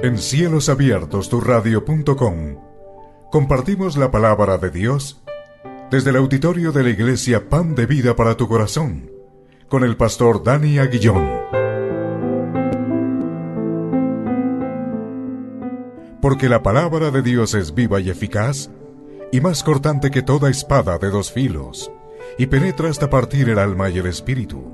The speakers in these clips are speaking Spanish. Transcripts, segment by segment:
En cielosabiertosturradio.com compartimos la palabra de Dios desde el auditorio de la Iglesia Pan de Vida para tu Corazón, con el pastor Dani Aguillón. Porque la palabra de Dios es viva y eficaz, y más cortante que toda espada de dos filos, y penetra hasta partir el alma y el espíritu,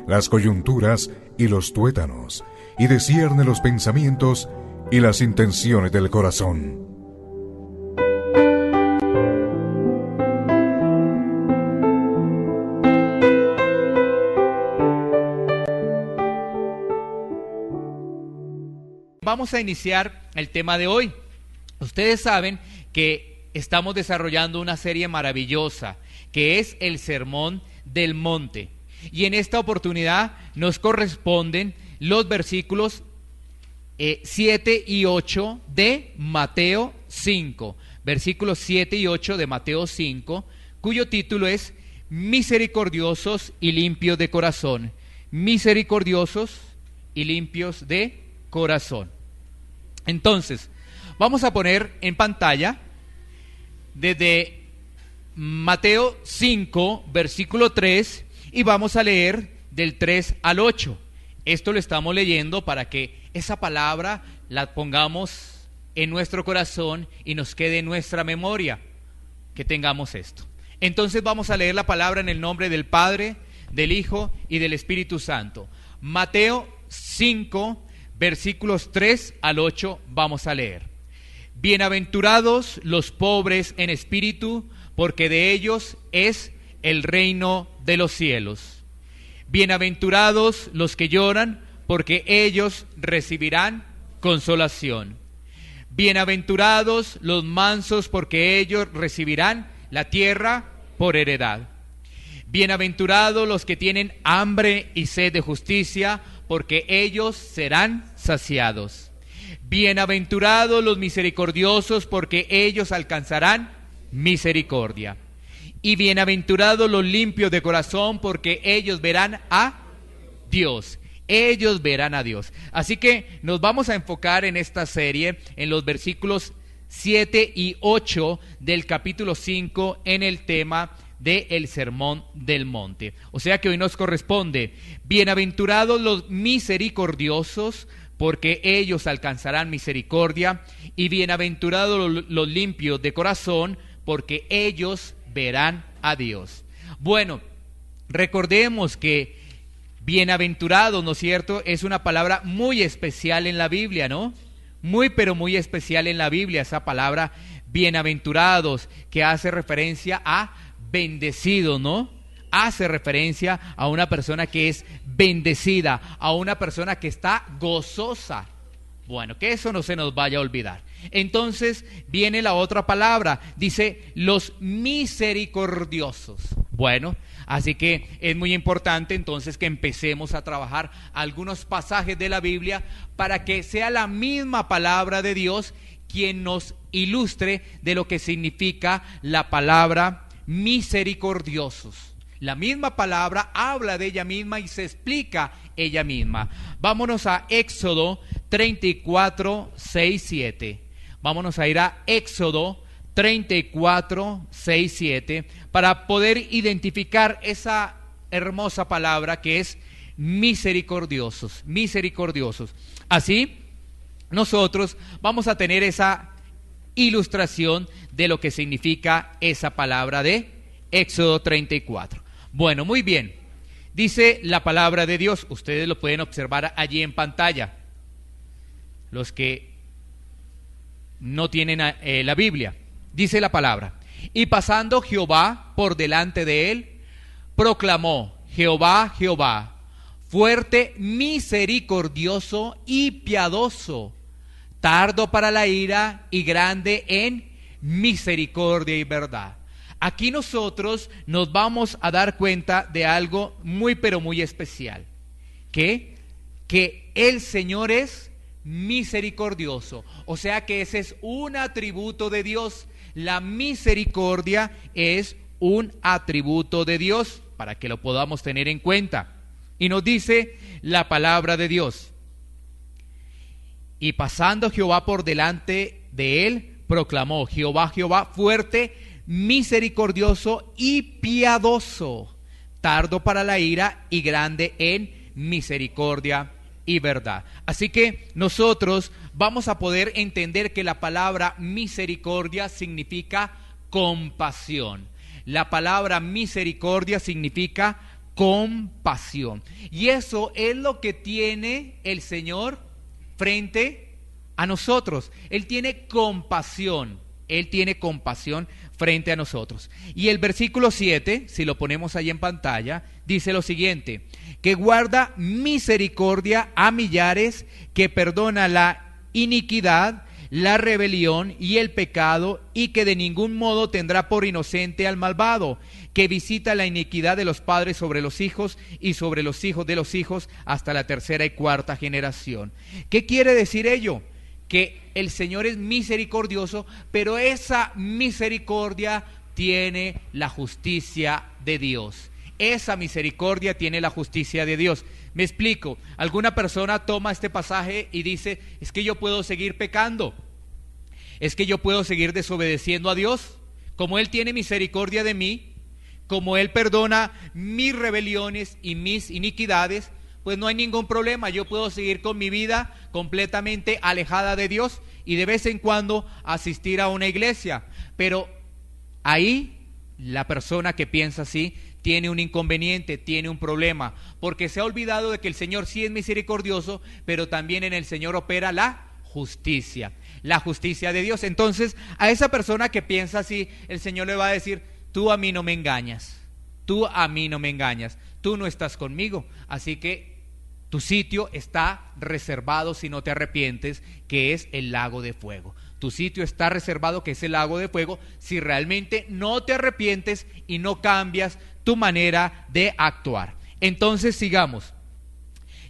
las coyunturas y los tuétanos, y discierne los pensamientos y las intenciones del corazón. Vamos a iniciar el tema de hoy. Ustedes saben que estamos desarrollando una serie maravillosa que es el Sermón del Monte. Y en esta oportunidad nos corresponden los versículos 7 y 8 de Mateo 5. Versículos 7 y 8 de Mateo 5, cuyo título es Misericordiosos y limpios de corazón. Misericordiosos y limpios de corazón. Entonces, vamos a poner en pantalla desde Mateo 5, versículo 3, y vamos a leer del 3 al 8. Esto lo estamos leyendo para que esa palabra la pongamos en nuestro corazón y nos quede en nuestra memoria, que tengamos esto. Entonces vamos a leer la palabra en el nombre del Padre, del Hijo y del Espíritu Santo. Mateo 5, versículos 3 al 8 vamos a leer. Bienaventurados los pobres en espíritu, porque de ellos es el reino de los cielos. Bienaventurados los que lloran, porque ellos recibirán consolación. Bienaventurados los mansos, porque ellos recibirán la tierra por heredad. Bienaventurados los que tienen hambre y sed de justicia, porque ellos serán saciados. Bienaventurados los misericordiosos, porque ellos alcanzarán misericordia. Y bienaventurados los limpios de corazón, porque ellos verán a Dios. Ellos verán a Dios. Así que nos vamos a enfocar en esta serie, en los versículos 7 y 8 del capítulo 5, en el tema del Sermón del Monte. O sea que hoy nos corresponde: bienaventurados los misericordiosos, porque ellos alcanzarán misericordia, y bienaventurados los limpios de corazón, porque ellos verán a Dios. Bueno, recordemos que bienaventurado, ¿no es cierto?, es una palabra muy especial en la Biblia, ¿no? Muy, pero muy especial en la Biblia, esa palabra bienaventurados, que hace referencia a bendecido, ¿no? Hace referencia a una persona que es bendecida, a una persona que está gozosa. Bueno, que eso no se nos vaya a olvidar. Entonces viene la otra palabra, dice los misericordiosos. Bueno, así que es muy importante entonces que empecemos a trabajar algunos pasajes de la Biblia para que sea la misma palabra de Dios quien nos ilustre de lo que significa la palabra misericordiosos. La misma palabra habla de ella misma y se explica ella misma. Vámonos a Éxodo 34, 6, 7. Vámonos a ir a Éxodo 34, 6, 7 para poder identificar esa hermosa palabra que es misericordiosos, misericordiosos. Así, nosotros vamos a tener esa ilustración de lo que significa esa palabra de Éxodo 34. Bueno, muy bien. Dice la palabra de Dios, ustedes lo pueden observar allí en pantalla, los que no tienen la Biblia. Dice la palabra: y pasando Jehová por delante de él, proclamó: Jehová, Jehová, fuerte, misericordioso y piadoso, tardo para la ira y grande en misericordia y verdad. Aquí nosotros nos vamos a dar cuenta de algo muy pero muy especial, que el Señor es misericordioso, o sea que ese es un atributo de Dios. La misericordia es un atributo de Dios, para que lo podamos tener en cuenta. Y nos dice la palabra de Dios: Y pasando Jehová por delante de él, proclamó: Jehová, Jehová, fuerte, misericordioso y piadoso, tardo para la ira y grande en misericordia y verdad. Así que nosotros vamos a poder entender que la palabra misericordia significa compasión. La palabra misericordia significa compasión. Y eso es lo que tiene el Señor frente a nosotros. Él tiene compasión. Él tiene compasión frente a nosotros. Y el versículo 7, si lo ponemos ahí en pantalla, dice lo siguiente: que guarda misericordia a millares, que perdona la iniquidad, la rebelión y el pecado, y que de ningún modo tendrá por inocente al malvado, que visita la iniquidad de los padres sobre los hijos y sobre los hijos de los hijos hasta la tercera y cuarta generación. ¿Qué quiere decir ello? Que el Señor es misericordioso, pero esa misericordia tiene la justicia de Dios. Esa misericordia tiene la justicia de Dios. Me explico. Alguna persona toma este pasaje y dice: es que yo puedo seguir pecando, es que yo puedo seguir desobedeciendo a Dios. Como Él tiene misericordia de mí, como Él perdona mis rebeliones y mis iniquidades, pues no hay ningún problema. Yo puedo seguir con mi vida completamente alejada de Dios y de vez en cuando asistir a una iglesia. Pero ahí la persona que piensa así tiene un inconveniente, tiene un problema, porque se ha olvidado de que el Señor sí es misericordioso, pero también en el Señor opera la justicia de Dios. Entonces, a esa persona que piensa así, el Señor le va a decir: tú a mí no me engañas, tú a mí no me engañas, tú no estás conmigo, así que tu sitio está reservado si no te arrepientes, que es el lago de fuego. Tu sitio está reservado, que es el lago de fuego, si realmente no te arrepientes y no cambias tu manera de actuar. Entonces sigamos.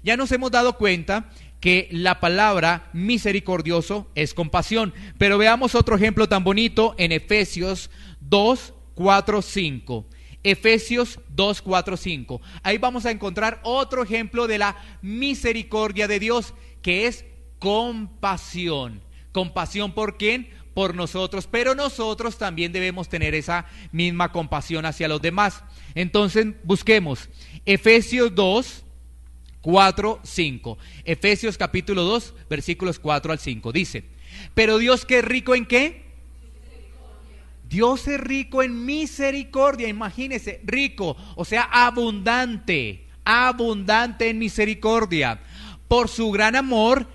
Ya nos hemos dado cuenta que la palabra misericordioso es compasión, pero veamos otro ejemplo tan bonito en Efesios 2, 4, 5. Efesios 2, 4, 5. Ahí vamos a encontrar otro ejemplo de la misericordia de Dios, que es compasión. ¿Compasión por quién? Por nosotros, pero nosotros también debemos tener esa misma compasión hacia los demás. Entonces busquemos Efesios 2, 4, 5. Efesios capítulo 2, versículos 4 al 5. Dice: pero Dios, que es rico en ¿qué? Dios es rico en misericordia. Imagínese, rico, o sea, abundante en misericordia, por su gran amor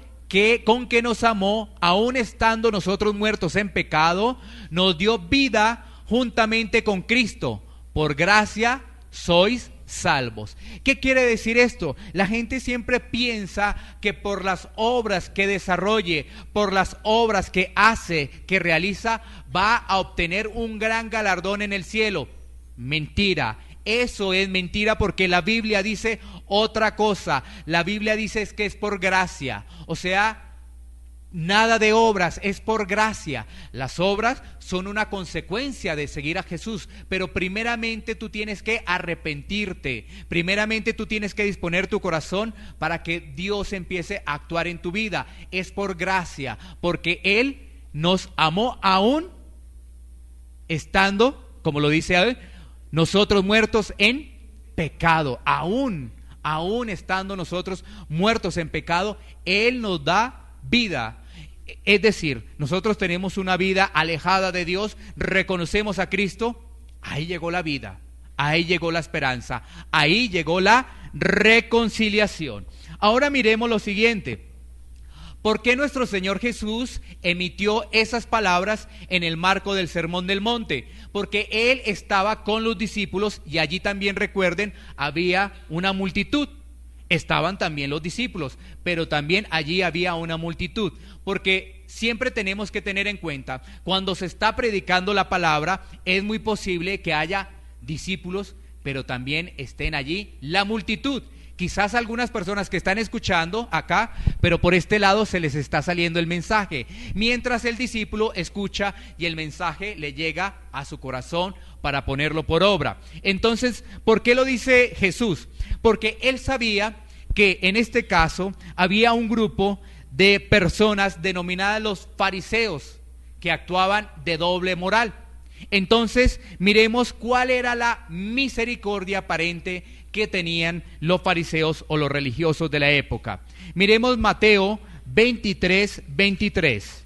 con que nos amó, aun estando nosotros muertos en pecado, nos dio vida juntamente con Cristo. Por gracia sois salvos. ¿Qué quiere decir esto? La gente siempre piensa que por las obras que desarrolle, por las obras que hace, que realiza, va a obtener un gran galardón en el cielo. Mentira. Eso es mentira, porque la Biblia dice otra cosa. La Biblia dice que es por gracia. O sea, nada de obras, es por gracia. Las obras son una consecuencia de seguir a Jesús, pero primeramente tú tienes que arrepentirte. Primeramente tú tienes que disponer tu corazón para que Dios empiece a actuar en tu vida. Es por gracia, porque Él nos amó aún estando, como lo dice él, nosotros muertos en pecado. Aún estando nosotros muertos en pecado, Él nos da vida. Es decir, nosotros tenemos una vida alejada de Dios, reconocemos a Cristo, ahí llegó la vida, ahí llegó la esperanza, ahí llegó la reconciliación. Ahora miremos lo siguiente: ¿por qué nuestro Señor Jesús emitió esas palabras en el marco del Sermón del Monte? Porque Él estaba con los discípulos y allí también, recuerden, había una multitud. Estaban también los discípulos, pero también allí había una multitud, porque siempre tenemos que tener en cuenta, cuando se está predicando la palabra, es muy posible que haya discípulos, pero también estén allí la multitud. Quizás algunas personas que están escuchando acá, pero por este lado se les está saliendo el mensaje, mientras el discípulo escucha y el mensaje le llega a su corazón para ponerlo por obra. Entonces, ¿por qué lo dice Jesús? Porque Él sabía que en este caso había un grupo de personas denominadas los fariseos, que actuaban de doble moral. Entonces, miremos cuál era la misericordia aparente que tenían los fariseos o los religiosos de la época. Miremos Mateo 23:23.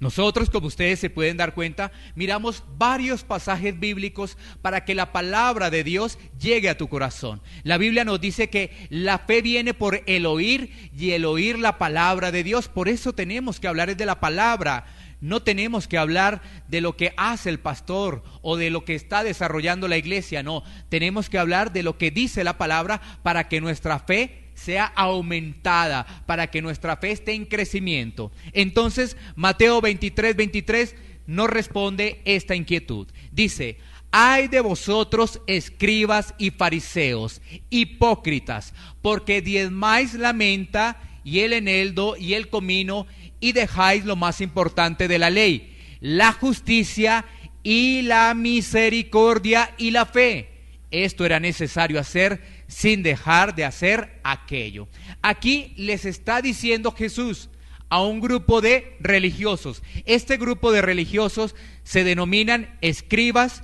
Nosotros, como ustedes se pueden dar cuenta, miramos varios pasajes bíblicos para que la palabra de Dios llegue a tu corazón. La Biblia nos dice que la fe viene por el oír y el oír la palabra de Dios. Por eso tenemos que hablar de la palabra. No tenemos que hablar de lo que hace el pastor o de lo que está desarrollando la iglesia. No, tenemos que hablar de lo que dice la palabra para que nuestra fe sea aumentada, para que nuestra fe esté en crecimiento. Entonces, Mateo 23:23 nos responde esta inquietud. Dice: ay de vosotros, escribas y fariseos, hipócritas, porque diezmáis la menta y el eneldo y el comino, y dejáis lo más importante de la ley, la justicia y la misericordia y la fe. Esto era necesario hacer sin dejar de hacer aquello. Aquí les está diciendo Jesús a un grupo de religiosos. Este grupo de religiosos se denominan escribas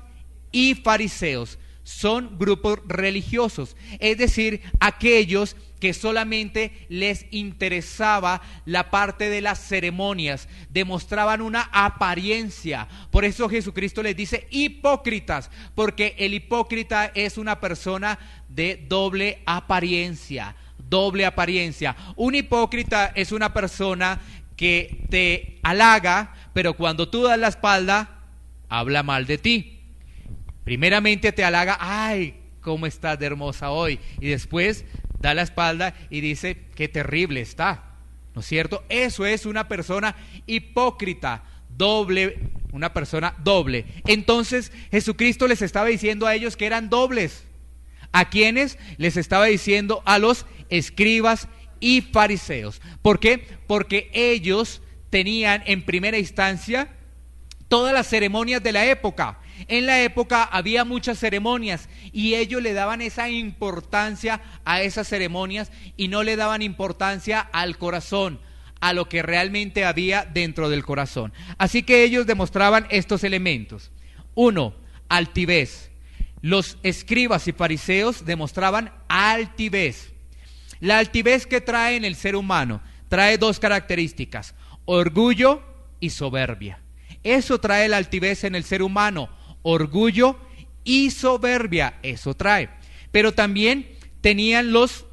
y fariseos. Son grupos religiosos, es decir, aquellos que solamente les interesaba la parte de las ceremonias, demostraban una apariencia. Por eso Jesucristo les dice hipócritas, porque el hipócrita es una persona de doble apariencia, doble apariencia. Un hipócrita es una persona que te halaga, pero cuando tú das la espalda, habla mal de ti. Primeramente te halaga: ay, cómo estás de hermosa hoy, y después da la espalda y dice: qué terrible está, ¿no es cierto? Eso es una persona hipócrita, doble, una persona doble. Entonces Jesucristo les estaba diciendo a ellos que eran dobles. ¿A quiénes? Les estaba diciendo a los escribas y fariseos. ¿Por qué? Porque ellos tenían en primera instancia todas las ceremonias de la época. En la época había muchas ceremonias y ellos le daban esa importancia a esas ceremonias y no le daban importancia al corazón, a lo que realmente había dentro del corazón. Así que ellos demostraban estos elementos. 1. Altivez. Los escribas y fariseos demostraban altivez. La altivez que trae en el ser humano trae dos características: orgullo y soberbia. Eso trae la altivez en el ser humano. Orgullo y soberbia, eso trae. Pero también tenían los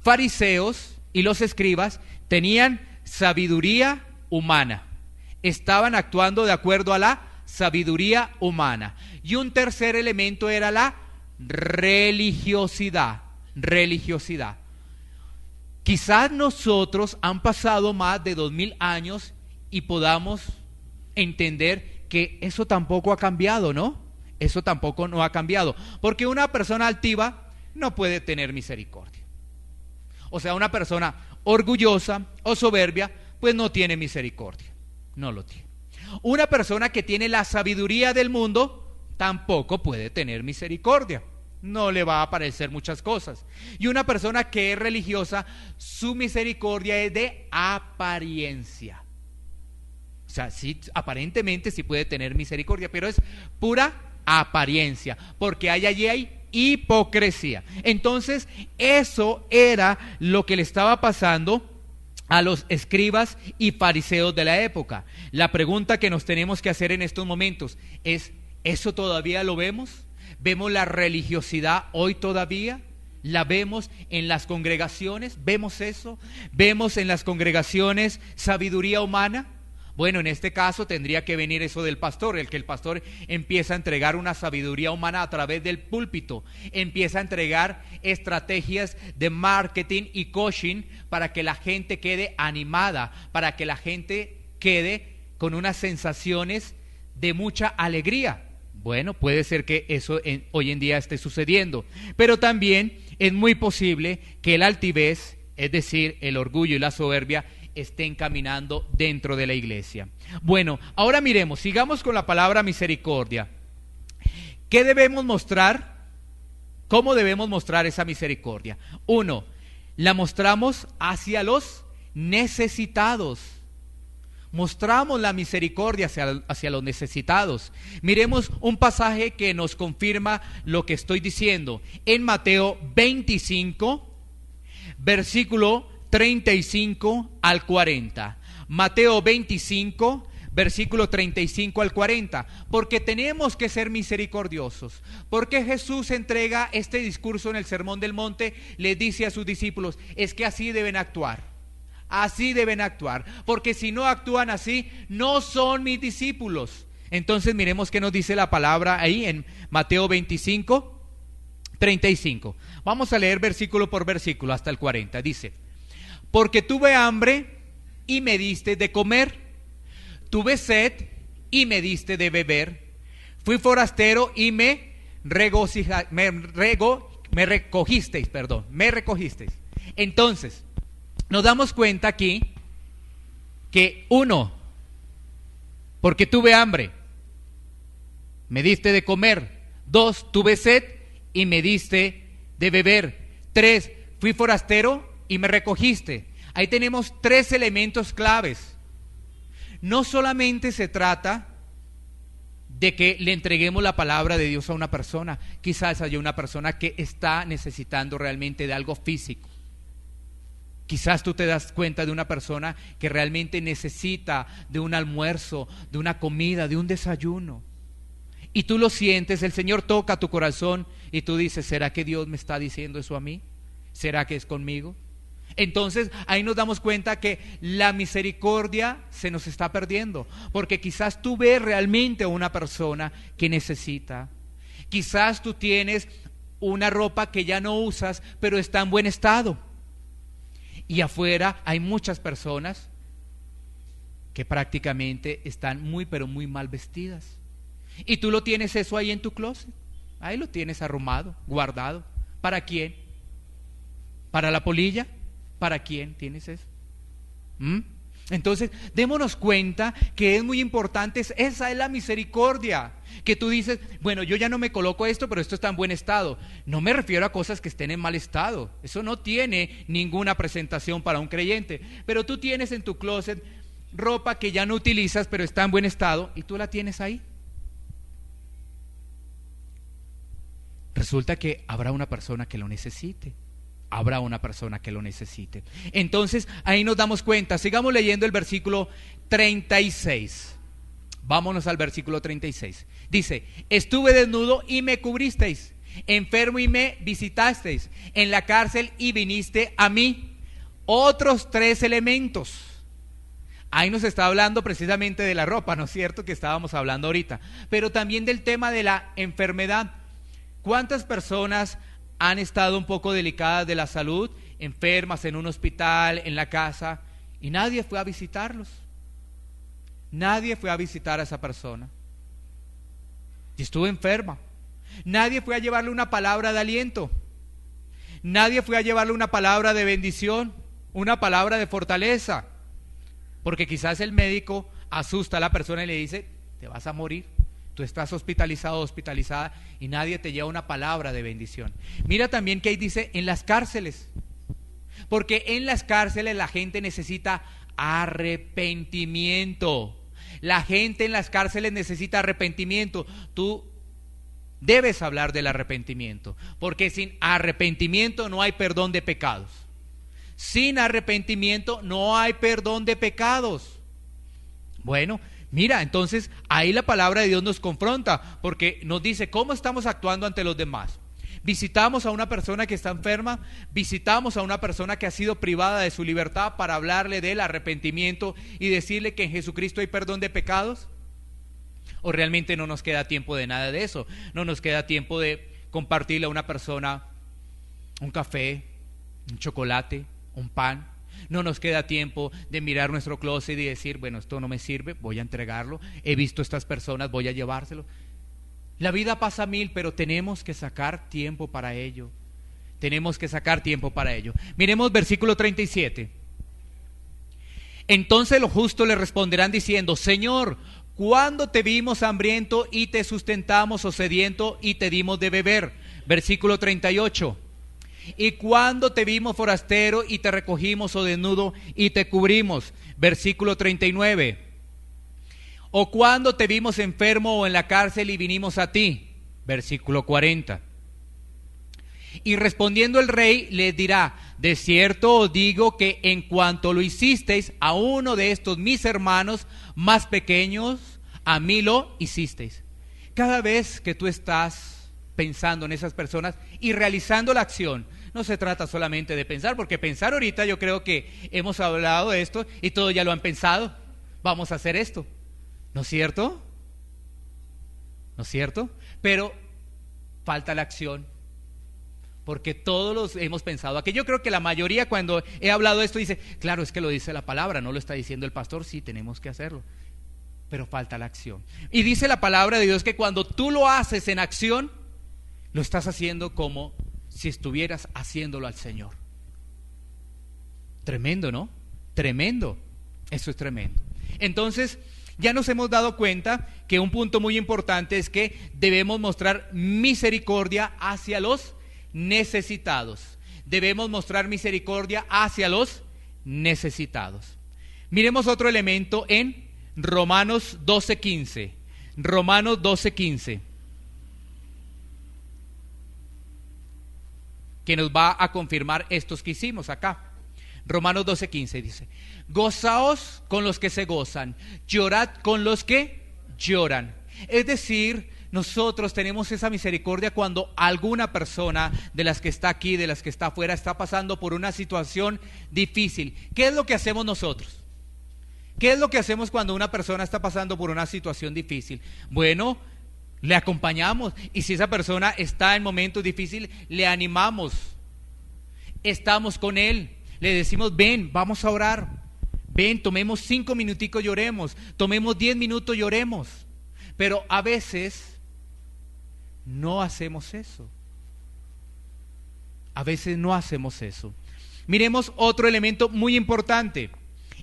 fariseos y los escribas, tenían sabiduría humana. Estaban actuando de acuerdo a la sabiduría humana. Y un tercer elemento era la religiosidad. Religiosidad. Quizás nosotros han pasado más de 2000 años y podamos entender que eso tampoco ha cambiado, ¿no? Eso tampoco no ha cambiado. Porque una persona altiva no puede tener misericordia. O sea, una persona orgullosa o soberbia, pues no tiene misericordia. No lo tiene. Una persona que tiene la sabiduría del mundo tampoco puede tener misericordia. No le va a parecer muchas cosas. Y una persona que es religiosa, su misericordia es de apariencia. O sea, sí, aparentemente sí puede tener misericordia, pero es pura apariencia, porque hay hipocresía. Entonces, eso era lo que le estaba pasando a los escribas y fariseos de la época. La pregunta que nos tenemos que hacer en estos momentos es: ¿eso todavía lo vemos? ¿Vemos la religiosidad hoy todavía? ¿La vemos en las congregaciones? ¿Vemos eso? ¿Vemos en las congregaciones sabiduría humana? Bueno, en este caso tendría que venir eso del pastor, el que el pastor empieza a entregar una sabiduría humana a través del púlpito, empieza a entregar estrategias de marketing y coaching para que la gente quede animada, para que la gente quede con unas sensaciones de mucha alegría. Bueno, puede ser que eso hoy en día esté sucediendo, pero también es muy posible que el altivez, es decir, el orgullo y la soberbia, estén caminando dentro de la iglesia. Bueno, ahora miremos, sigamos con la palabra misericordia. ¿Qué debemos mostrar? ¿Cómo debemos mostrar esa misericordia? 1, la mostramos hacia los necesitados. Mostramos la misericordia hacia los necesitados. Miremos un pasaje que nos confirma lo que estoy diciendo. En Mateo 25, versículo 35 al 40. Mateo 25, versículo 35 al 40. Porque tenemos que ser misericordiosos. Porque Jesús entrega este discurso en el Sermón del Monte, le dice a sus discípulos, es que así deben actuar. Así deben actuar, porque si no actúan así, no son mis discípulos. Entonces miremos qué nos dice la palabra ahí en Mateo 25, 35. Vamos a leer versículo por versículo hasta el 40. Dice, porque tuve hambre y me diste de comer, tuve sed y me diste de beber, fui forastero y me recogisteis. Entonces, nos damos cuenta aquí que uno, porque tuve hambre, me diste de comer. 2, tuve sed y me diste de beber. 3, fui forastero y me recogiste. Ahí tenemos 3 elementos claves. No solamente se trata de que le entreguemos la palabra de Dios a una persona. Quizás haya una persona que está necesitando realmente de algo físico. Quizás tú te das cuenta de una persona que realmente necesita de un almuerzo, de una comida, de un desayuno. Y tú lo sientes, el Señor toca tu corazón y tú dices, ¿será que Dios me está diciendo eso a mí? ¿Será que es conmigo? Entonces ahí nos damos cuenta que la misericordia se nos está perdiendo. Porque quizás tú ves realmente a una persona que necesita. Quizás tú tienes una ropa que ya no usas, pero está en buen estado. Y afuera hay muchas personas que prácticamente están muy pero muy mal vestidas. Y tú lo tienes eso ahí en tu closet. Ahí lo tienes arrumado, guardado. ¿Para quién? ¿Para la polilla? ¿Para quién tienes eso? Entonces, démonos cuenta que es muy importante, esa es la misericordia, que tú dices, bueno, yo ya no me coloco esto, pero esto está en buen estado. No me refiero a cosas que estén en mal estado, eso no tiene ninguna presentación para un creyente, pero tú tienes en tu closet ropa que ya no utilizas, pero está en buen estado, y tú la tienes ahí. Resulta que habrá una persona que lo necesite. Habrá una persona que lo necesite. Entonces ahí nos damos cuenta. Sigamos leyendo el versículo 36. Vámonos al versículo 36. Dice, estuve desnudo y me cubristeis, enfermo y me visitasteis, en la cárcel y viniste a mí. Otros 3 elementos. Ahí nos está hablando precisamente de la ropa, ¿no es cierto? Que estábamos hablando ahorita. Pero también del tema de la enfermedad. ¿Cuántas personas han estado un poco delicadas de la salud, enfermas en un hospital, en la casa, y nadie fue a visitarlos? Nadie fue a visitar a esa persona. Y estuvo enferma. Nadie fue a llevarle una palabra de aliento. Nadie fue a llevarle una palabra de bendición, una palabra de fortaleza. Porque quizás el médico asusta a la persona y le dice, te vas a morir. Tú estás hospitalizado, hospitalizada, y nadie te lleva una palabra de bendición. Mira también que ahí dice en las cárceles, porque en las cárceles la gente necesita arrepentimiento. La gente en las cárceles necesita arrepentimiento. Tú debes hablar del arrepentimiento, porque sin arrepentimiento no hay perdón de pecados. Sin arrepentimiento no hay perdón de pecados. Bueno, mira, entonces ahí la palabra de Dios nos confronta, porque nos dice cómo estamos actuando ante los demás. Visitamos a una persona que está enferma, visitamos a una persona que ha sido privada de su libertad para hablarle del arrepentimiento y decirle que en Jesucristo hay perdón de pecados. ¿O realmente no nos queda tiempo de nada de eso? No nos queda tiempo de compartirle a una persona un café, un chocolate, un pan. No nos queda tiempo de mirar nuestro closet y decir, bueno, esto no me sirve, voy a entregarlo. He visto a estas personas, voy a llevárselo. La vida pasa a mil, pero tenemos que sacar tiempo para ello. Tenemos que sacar tiempo para ello. Miremos versículo 37. Entonces los justos le responderán diciendo, Señor, ¿cuándo te vimos hambriento y te sustentamos, o sediento y te dimos de beber? Versículo 38. ¿Y cuándo te vimos forastero y te recogimos o desnudo y te cubrimos? Versículo 39. ¿O cuándo te vimos enfermo o en la cárcel y vinimos a ti? Versículo 40. Y respondiendo el rey les dirá: de cierto os digo que en cuanto lo hicisteis a uno de estos mis hermanos más pequeños, a mí lo hicisteis. Cada vez que tú estás pensando en esas personas y realizando la acción, no se trata solamente de pensar, porque pensar ahorita yo creo que hemos hablado de esto y todos ya lo han pensado. Vamos a hacer esto, ¿no es cierto? ¿No es cierto? Pero falta la acción, porque todos los hemos pensado. Aquí yo creo que la mayoría, cuando he hablado de esto, dice: claro, es que lo dice la palabra, no lo está diciendo el pastor. Sí, tenemos que hacerlo, pero falta la acción. Y dice la palabra de Dios que cuando tú lo haces en acción, lo estás haciendo como si estuvieras haciéndolo al Señor. Tremendo, ¿no? Tremendo. Eso es tremendo. Entonces, ya nos hemos dado cuenta que un punto muy importante es que debemos mostrar misericordia hacia los necesitados. Debemos mostrar misericordia hacia los necesitados. Miremos otro elemento en Romanos 12:15. Romanos 12:15, que nos va a confirmar estos que hicimos acá. Romanos 12:15 dice: gozaos con los que se gozan, llorad con los que lloran. Es decir, nosotros tenemos esa misericordia cuando alguna persona de las que está aquí, de las que está afuera, está pasando por una situación difícil. ¿Qué es lo que hacemos nosotros? ¿Qué es lo que hacemos cuando una persona está pasando por una situación difícil? Bueno, le acompañamos, y si esa persona está en momentos difíciles, le animamos, estamos con él, le decimos: ven, vamos a orar, ven, tomemos 5 minuticos, lloremos, tomemos 10 minutos, lloremos. Pero a veces no hacemos eso. A veces no hacemos eso. Miremos otro elemento muy importante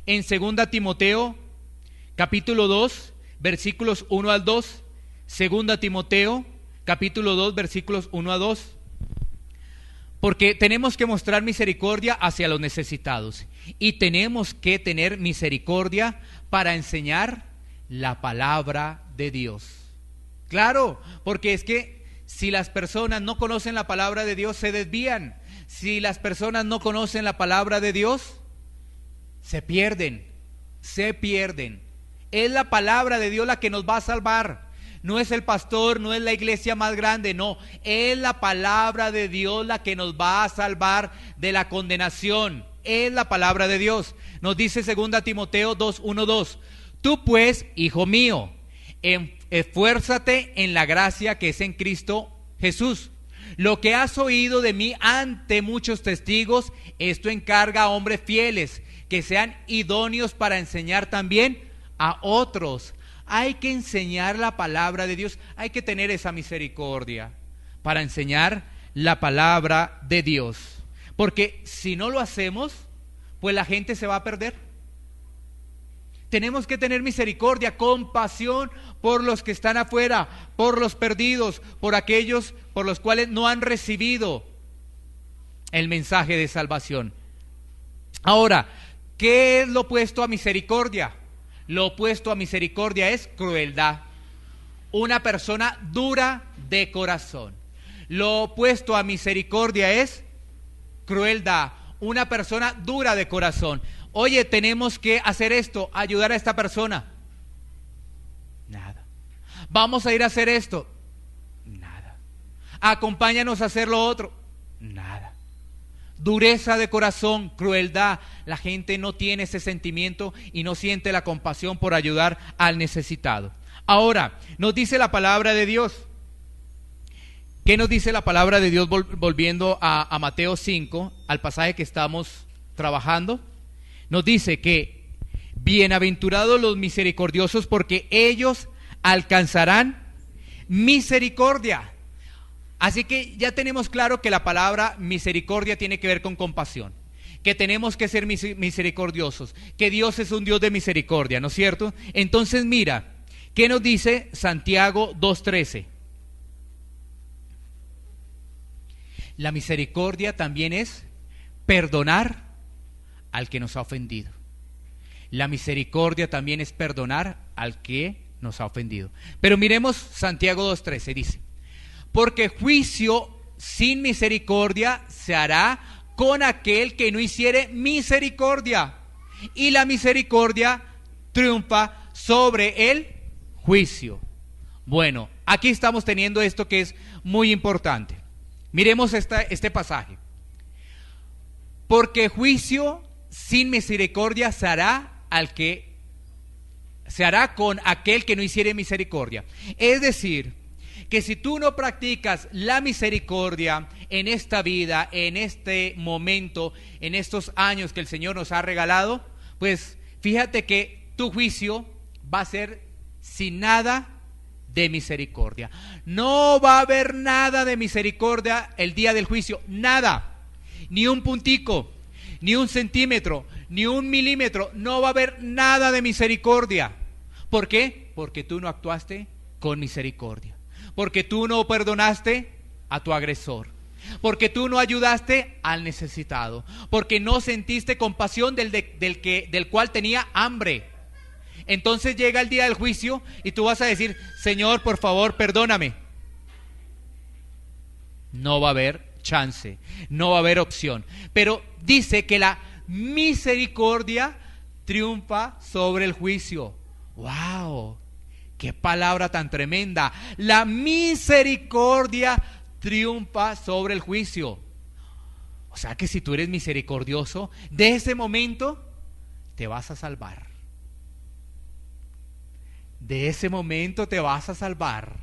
en 2 Timoteo capítulo 2 versículos 1 al 2. 2 Timoteo capítulo 2 versículos 1 a 2. Porque tenemos que mostrar misericordia hacia los necesitados y tenemos que tener misericordia para enseñar la palabra de Dios. Claro, porque es que si las personas no conocen la palabra de Dios, se desvían. Si las personas no conocen la palabra de Dios, se pierden. Es la palabra de Dios la que nos va a salvar. No es el pastor, no es la iglesia más grande, no. Es la palabra de Dios la que nos va a salvar de la condenación. Es la palabra de Dios. Nos dice 2 Timoteo 2:1-2. Tú pues, hijo mío, esfuérzate en la gracia que es en Cristo Jesús. Lo que has oído de mí ante muchos testigos, esto encarga a hombres fieles, que sean idóneos para enseñar también a otros. Hay que enseñar la palabra de Dios, hay que tener esa misericordia para enseñar la palabra de Dios. Porque si no lo hacemos, pues la gente se va a perder. Tenemos que tener misericordia, compasión por los que están afuera, por los perdidos, por aquellos por los cuales no han recibido el mensaje de salvación. Ahora, ¿qué es lo opuesto a misericordia? Lo opuesto a misericordia es crueldad. Una persona dura de corazón. Lo opuesto a misericordia es crueldad. Una persona dura de corazón. Oye, tenemos que hacer esto, ayudar a esta persona. Nada. Vamos a ir a hacer esto. Nada. Acompáñanos a hacer lo otro. Nada. Dureza de corazón, crueldad. La gente no tiene ese sentimiento y no siente la compasión por ayudar al necesitado. Ahora, nos dice la palabra de Dios. ¿Qué nos dice la palabra de Dios volviendo a Mateo 5, al pasaje que estamos trabajando? Nos dice que bienaventurados los misericordiosos, porque ellos alcanzarán misericordia. Así que ya tenemos claro que la palabra misericordia tiene que ver con compasión, que tenemos que ser misericordiosos, que Dios es un Dios de misericordia, ¿no es cierto? Entonces mira, ¿qué nos dice Santiago 2:13? La misericordia también es perdonar al que nos ha ofendido. La misericordia también es perdonar al que nos ha ofendido. Pero miremos Santiago 2:13, dice: porque juicio sin misericordia se hará con aquel que no hiciere misericordia, y la misericordia triunfa sobre el juicio. Bueno, aquí estamos teniendo esto que es muy importante. Miremos este pasaje. Porque juicio sin misericordia se hará con aquel que no hiciere misericordia. Es decir, que si tú no practicas la misericordia en esta vida, en este momento, en estos años que el Señor nos ha regalado, pues fíjate que tu juicio va a ser sin nada de misericordia. No va a haber nada de misericordia el día del juicio, nada, ni un puntico, ni un centímetro, ni un milímetro, no va a haber nada de misericordia. ¿Por qué? Porque tú no actuaste con misericordia, porque tú no perdonaste a tu agresor, porque tú no ayudaste al necesitado, porque no sentiste compasión del cual tenía hambre. Entonces llega el día del juicio y tú vas a decir: Señor, por favor, perdóname. No va a haber chance, no va a haber opción. Pero dice que la misericordia triunfa sobre el juicio. ¡Wow! ¡Qué palabra tan tremenda! La misericordia triunfa sobre el juicio. O sea que si tú eres misericordioso, de ese momento te vas a salvar. De ese momento te vas a salvar.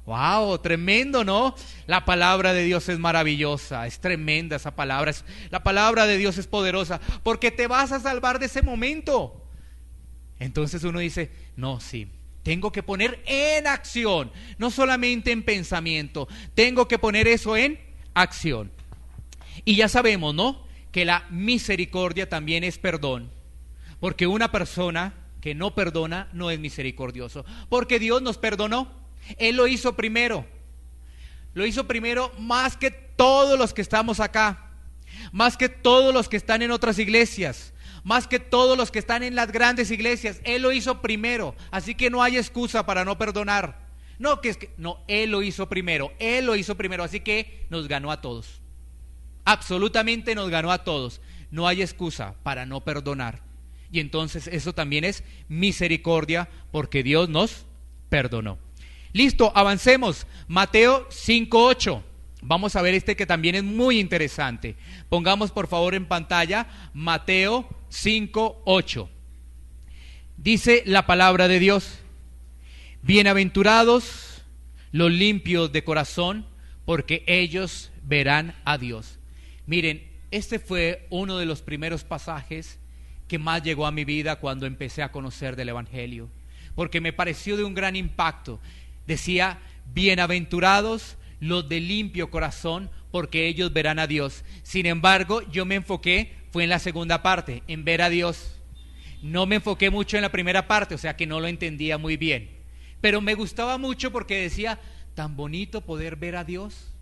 ¡Wow! Tremendo, ¿no? La palabra de Dios es maravillosa, es tremenda esa palabra. La palabra de Dios es poderosa, porque te vas a salvar de ese momento. Entonces uno dice: no, sí, tengo que poner en acción, no solamente en pensamiento, tengo que poner eso en acción. Y ya sabemos, ¿no?, que la misericordia también es perdón, porque una persona que no perdona no es misericordioso, porque Dios nos perdonó. Él lo hizo primero más que todos los que estamos acá, más que todos los que están en otras iglesias, más que todos los que están en las grandes iglesias. Él lo hizo primero, así que no hay excusa para no perdonar. No, Él lo hizo primero, así que nos ganó a todos. Absolutamente nos ganó a todos. No hay excusa para no perdonar. Y entonces eso también es misericordia, porque Dios nos perdonó. Listo, avancemos. Mateo 5:8. Vamos a ver este que también es muy interesante. Pongamos por favor en pantalla Mateo 5:8. Dice la palabra de Dios: bienaventurados los limpios de corazón, porque ellos verán a Dios. Miren, este fue uno de los primeros pasajes que más llegó a mi vida cuando empecé a conocer del Evangelio, porque me pareció de un gran impacto. Decía: bienaventurados los de limpio corazón, porque ellos verán a Dios. Sin embargo, yo me enfoqué, fue en la segunda parte, en ver a Dios. No me enfoqué mucho en la primera parte, o sea que no lo entendía muy bien. Pero me gustaba mucho porque decía: tan bonito poder ver a Dios.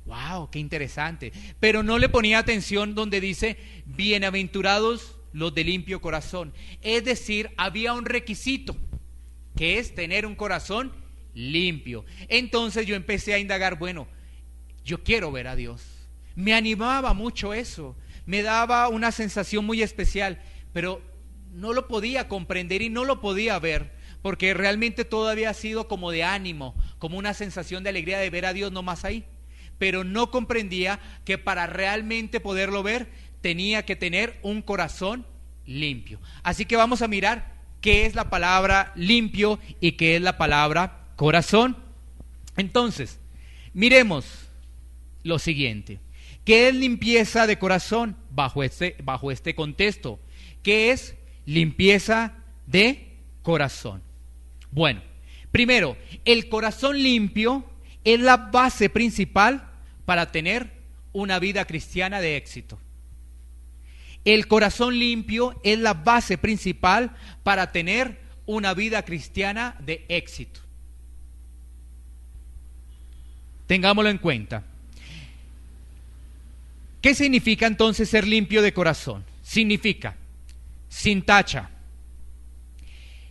¡Wow! ¡Qué interesante! Pero no le ponía atención donde dice: bienaventurados los de limpio corazón. Es decir, había un requisito, que es tener un corazón limpio. Entonces yo empecé a indagar: bueno, yo quiero ver a Dios. Me animaba mucho eso, me daba una sensación muy especial, pero no lo podía comprender y no lo podía ver, porque realmente todo había sido como de ánimo, como una sensación de alegría de ver a Dios nomás ahí. Pero no comprendía que para realmente poderlo ver tenía que tener un corazón limpio. Así que vamos a mirar qué es la palabra limpio y qué es la palabra corazón. Entonces, miremos lo siguiente: ¿qué es limpieza de corazón bajo este contexto? ¿Qué es limpieza de corazón? Bueno, primero, el corazón limpio es la base principal para tener una vida cristiana de éxito. El corazón limpio es la base principal para tener una vida cristiana de éxito. Tengámoslo en cuenta. ¿Qué significa entonces ser limpio de corazón? Significa sin tacha,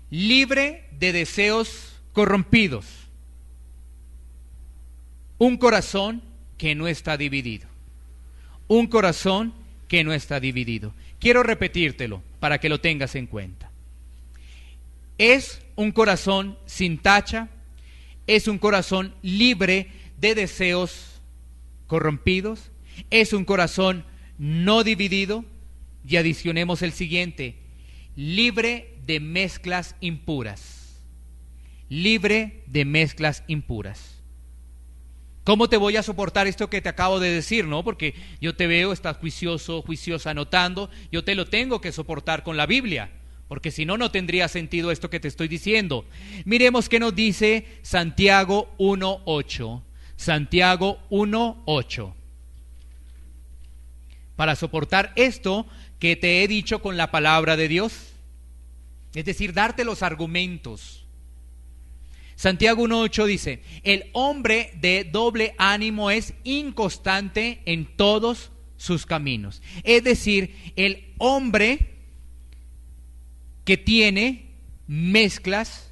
libre de deseos corrompidos, un corazón que no está dividido. Un corazón que no está dividido. Quiero repetírtelo para que lo tengas en cuenta. Es un corazón sin tacha, es un corazón libre de deseos corrompidos, es un corazón no dividido, y adicionemos el siguiente: libre de mezclas impuras. Libre de mezclas impuras. ¿Cómo te voy a soportar esto que te acabo de decir, no? Porque yo te veo, estás juicioso, juiciosa anotando. Yo te lo tengo que soportar con la Biblia, porque si no, no tendría sentido esto que te estoy diciendo. Miremos qué nos dice Santiago 1:8. Santiago 1:8. Para soportar esto que te he dicho con la palabra de Dios, es decir, darte los argumentos. Santiago 1:8 dice: el hombre de doble ánimo es inconstante en todos sus caminos. Es decir, el hombre que tiene mezclas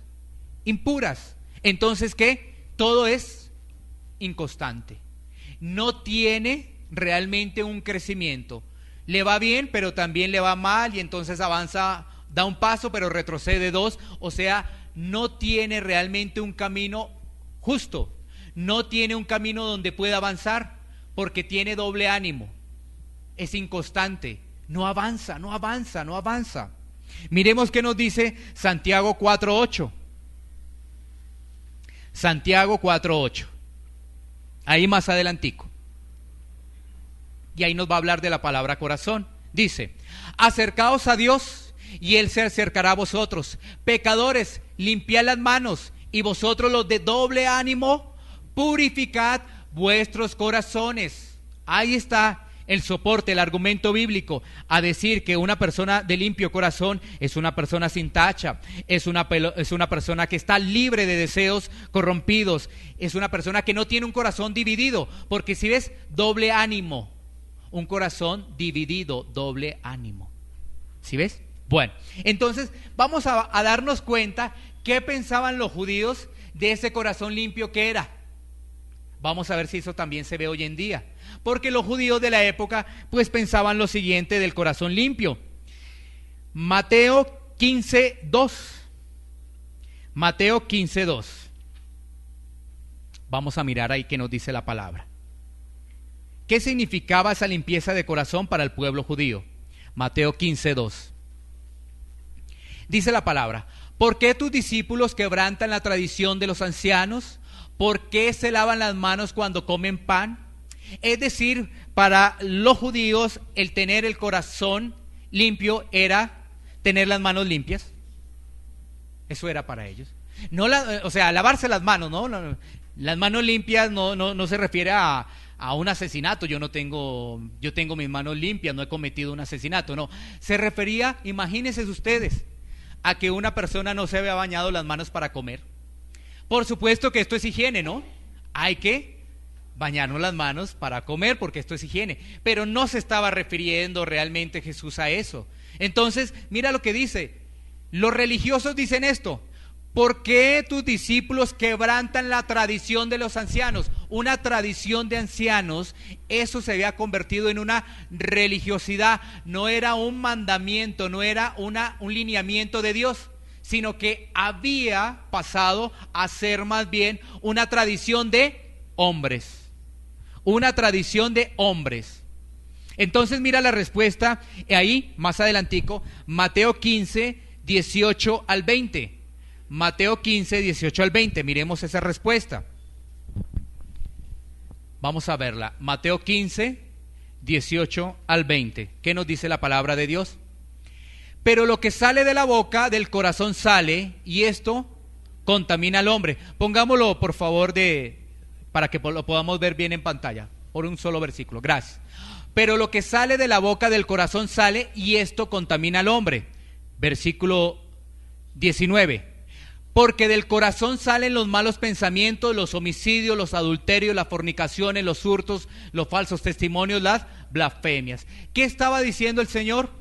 impuras. Entonces, ¿qué? Todo es inconstante. No tiene realmente un crecimiento. Le va bien, pero también le va mal, y entonces avanza, da un paso, pero retrocede dos. O sea, no tiene realmente un camino justo, no tiene un camino donde pueda avanzar, porque tiene doble ánimo, es inconstante, no avanza, no avanza, no avanza. Miremos qué nos dice Santiago 4:8. Santiago 4:8, ahí más adelantico, y ahí nos va a hablar de la palabra corazón. Dice: acercaos a Dios y Él se acercará a vosotros. Pecadores, limpiad las manos, y vosotros los de doble ánimo, purificad vuestros corazones. Ahí está el soporte, el argumento bíblico a decir que una persona de limpio corazón es una persona sin tacha, es una persona que está libre de deseos corrompidos, es una persona que no tiene un corazón dividido, porque si ves, doble ánimo, un corazón dividido, doble ánimo. ¿Sí ves? Bueno, entonces vamos a darnos cuenta qué pensaban los judíos de ese corazón limpio que era. Vamos a ver si eso también se ve hoy en día, porque los judíos de la época pues pensaban lo siguiente del corazón limpio. Mateo 15:2. Mateo 15:2. Vamos a mirar ahí qué nos dice la palabra. ¿Qué significaba esa limpieza de corazón para el pueblo judío? Mateo 15:2. Dice la palabra: ¿por qué tus discípulos quebrantan la tradición de los ancianos? ¿Por qué se lavan las manos cuando comen pan? Es decir, para los judíos el tener el corazón limpio era tener las manos limpias. Eso era para ellos. No o sea, lavarse las manos, ¿no? Las manos limpias no se refiere a un asesinato. Yo tengo mis manos limpias, no he cometido un asesinato, no. Se refería, imagínense ustedes, a que una persona no se había bañado las manos para comer. Por supuesto que esto es higiene, ¿no? Hay que bañarnos las manos para comer, porque esto es higiene. Pero no se estaba refiriendo realmente Jesús a eso. Entonces, mira lo que dice. Los religiosos dicen esto: ¿por qué tus discípulos quebrantan la tradición de los ancianos? Una tradición de ancianos, eso se había convertido en una religiosidad. No era un mandamiento, no era un lineamiento de Dios, sino que había pasado a ser más bien una tradición de hombres. Una tradición de hombres. Entonces mira la respuesta ahí, más adelantico, Mateo 15, 18 al 20. Mateo 15, 18 al 20, miremos esa respuesta. Vamos a verla. Mateo 15, 18 al 20. ¿Qué nos dice la palabra de Dios? Pero lo que sale de la boca, del corazón sale, y esto contamina al hombre. Pongámoslo, por favor, para que lo podamos ver bien en pantalla, por un solo versículo. Gracias. Pero lo que sale de la boca, del corazón sale, y esto contamina al hombre. Versículo 19. Porque del corazón salen los malos pensamientos, los homicidios, los adulterios, las fornicaciones, los hurtos, los falsos testimonios, las blasfemias. ¿Qué estaba diciendo el Señor?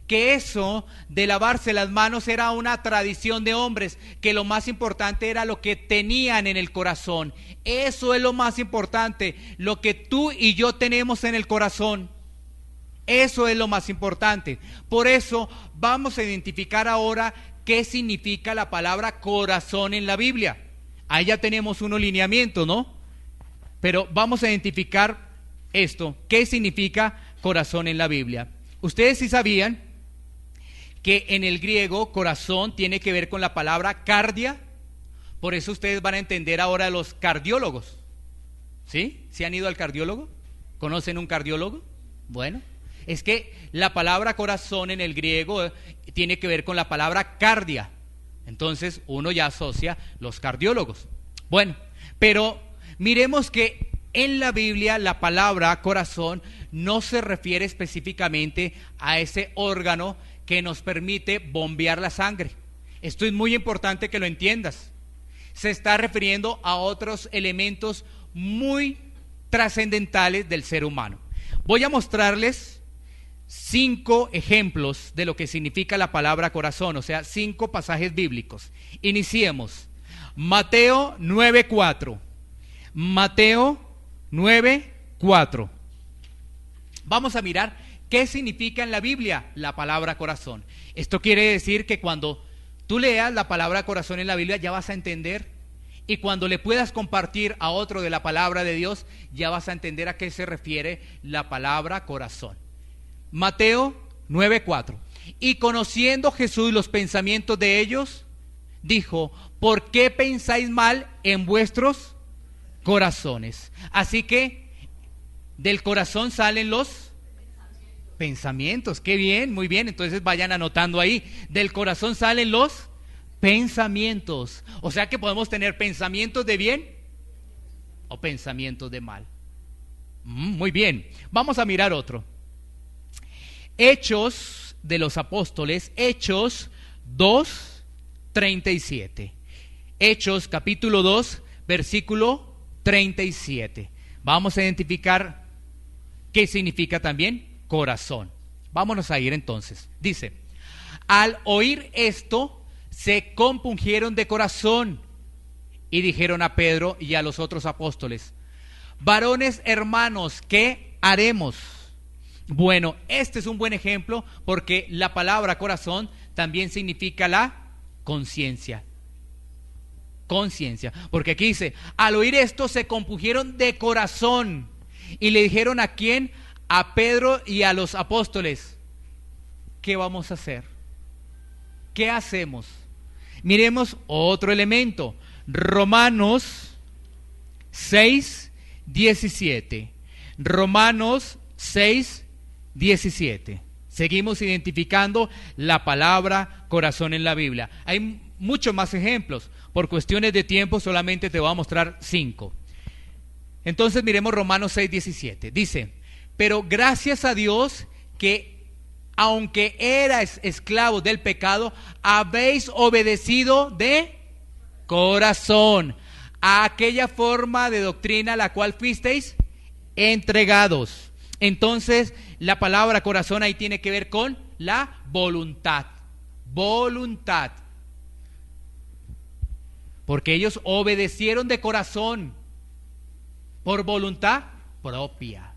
Que eso de lavarse las manos era una tradición de hombres, que lo más importante era lo que tenían en el corazón. Eso es lo más importante, lo que tú y yo tenemos en el corazón. Eso es lo más importante. Por eso vamos a identificar ahora qué significa la palabra corazón en la Biblia. Ahí ya tenemos unos lineamientos, ¿no? Pero vamos a identificar esto, qué significa corazón en la Biblia. Ustedes sí sabían que en el griego corazón tiene que ver con la palabra cardia. Por eso ustedes van a entender ahora los cardiólogos. ¿Sí? ¿Sí han ido al cardiólogo? ¿Conocen un cardiólogo? Bueno, es que la palabra corazón en el griego tiene que ver con la palabra cardia. Entonces uno ya asocia los cardiólogos. Bueno, pero miremos que en la Biblia la palabra corazón no se refiere específicamente a ese órgano que nos permite bombear la sangre. Esto es muy importante que lo entiendas. Se está refiriendo a otros elementos muy trascendentales del ser humano. Voy a mostrarles 5 ejemplos de lo que significa la palabra corazón, o sea, 5 pasajes bíblicos. Iniciemos. Mateo 9:4. Mateo 9:4. Vamos a mirar qué significa en la Biblia la palabra corazón. Esto quiere decir que cuando tú leas la palabra corazón en la Biblia ya vas a entender, y cuando le puedas compartir a otro de la palabra de Dios ya vas a entender a qué se refiere la palabra corazón. Mateo 9:4. Y conociendo Jesús los pensamientos de ellos, dijo: ¿por qué pensáis mal en vuestros corazones? Así que del corazón salen los pensamientos. Qué bien, muy bien. Entonces vayan anotando ahí. Del corazón salen los pensamientos. O sea que podemos tener pensamientos de bien o pensamientos de mal. Muy bien. Vamos a mirar otro. Hechos de los Apóstoles, Hechos 2:37. Hechos capítulo 2, versículo 37. Vamos a identificar qué significa también corazón. Vámonos a ir entonces. Dice: al oír esto, se compungieron de corazón y dijeron a Pedro y a los otros apóstoles: varones hermanos, ¿qué haremos? Bueno, este es un buen ejemplo porque la palabra corazón también significa la conciencia. Conciencia, porque aquí dice: al oír esto se compungieron de corazón y le dijeron ¿a quién? A Pedro y a los apóstoles: ¿qué vamos a hacer? ¿Qué hacemos? Miremos otro elemento. Romanos 6:17. Romanos 6:17. Seguimos identificando la palabra corazón en la Biblia. Hay muchos más ejemplos. Por cuestiones de tiempo solamente te voy a mostrar 5. Entonces miremos Romanos 6:17. Dice: pero gracias a Dios que aunque erais esclavos del pecado, habéis obedecido de corazón a aquella forma de doctrina a la cual fuisteis entregados. Entonces la palabra corazón ahí tiene que ver con la voluntad. Voluntad. Porque ellos obedecieron de corazón por voluntad propia.